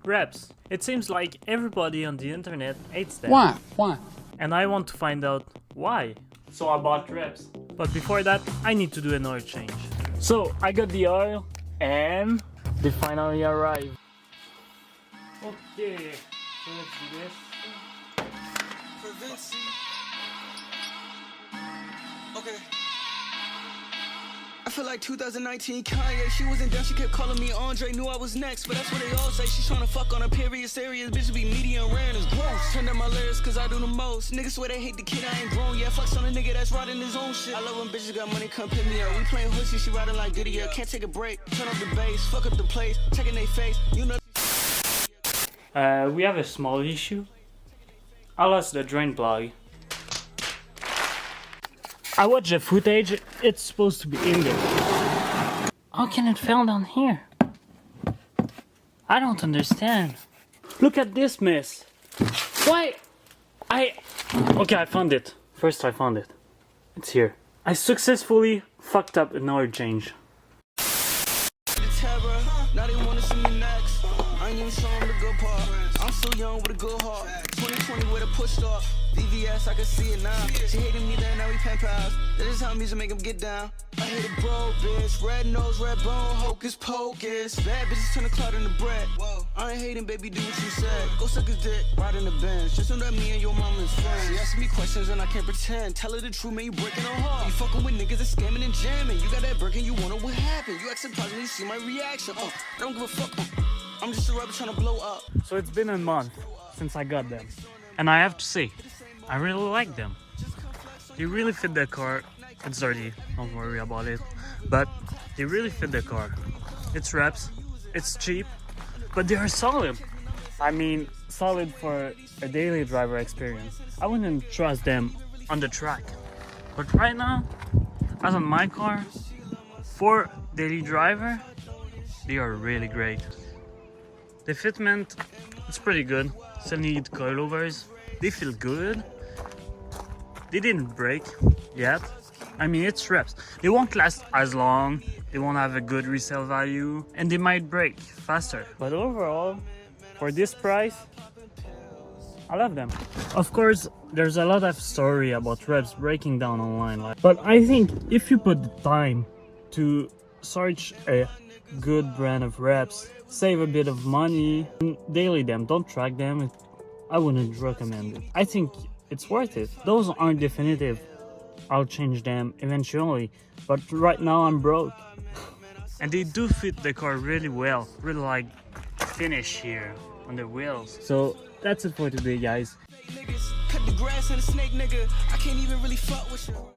Reps. It seems like everybody on the internet hates them. Why? Why? And I want to find out why. So I bought Reps. But before that, I need to do an oil change. So I got the oil and they finally arrived. Okay, so let's do this. Okay. I feel like 2019 Kanye, she wasn't down, she kept calling me Andre, knew I was next, but that's what they all say, she's tryna fuck on a period serious, bitch be medium rare and it's gross, turn down my lyrics cause I do the most, niggas swear they hate the kid, I ain't grown yet, flex on a nigga that's riding his own shit, I love when bitches got money, come pick me up, we playing horsey, she riding like Diddy, can't take a break, turn up the bass, fuck up the place, checking they face, you know. We have a small issue. I lost the drain plug. I watched the footage, it's supposed to be in there. How can it fall down here? I don't understand. Look at this mess. Why? Okay, I found it. First I found it. It's here. I successfully fucked up an oil change. Now they wanna see me next. I ain't even showing the good part. I'm still young with a good heart. 2020 with a push off. VVS, I can see it now. She hated me then, now we pen pals. That is how music make them get down. I hate a bro, bitch. Red nose, red bone, hocus pocus. Bad bitches turn the cloud into bread. I ain't hating, baby, do what you said. Go suck his dick, ride in the Benz. Just know that me and your mama's friends. She asking me questions and I can't pretend. Tell her the truth, man, you breaking her heart. You fucking with niggas that scamming and jamming. You got that Birkin, you wonder what happened. You act surprised when you see my reaction. I don't give a fuck. I'm just a rapper trying to blow up. So it's been a month since I got them. And I have to say, I really like them. They really fit the car. It's dirty, don't worry about it. But they really fit the car. It's Reps, it's cheap, but they are solid. I mean, solid for a daily driver experience. I wouldn't trust them on the track. But right now, as on my car, for daily driver, they are really great. The fitment, it's pretty good. Still need coilovers. They feel good. They didn't break yet. I mean, it's Reps. They won't last as long. They won't have a good resale value. And they might break faster. But overall, for this price, I love them. Of course, there's a lot of story about Reps breaking down online. But I think if you put the time to search a good brand of Reps, save a bit of money, and daily them, don't track them, I wouldn't recommend it. I think it's worth it. Those aren't definitive. I'll change them eventually, but right now I'm broke. And they do fit the car really well. Really like finish here on the wheels. So that's it for today, guys. Cut the grass and a snake, nigga. I can't even really fuck with you.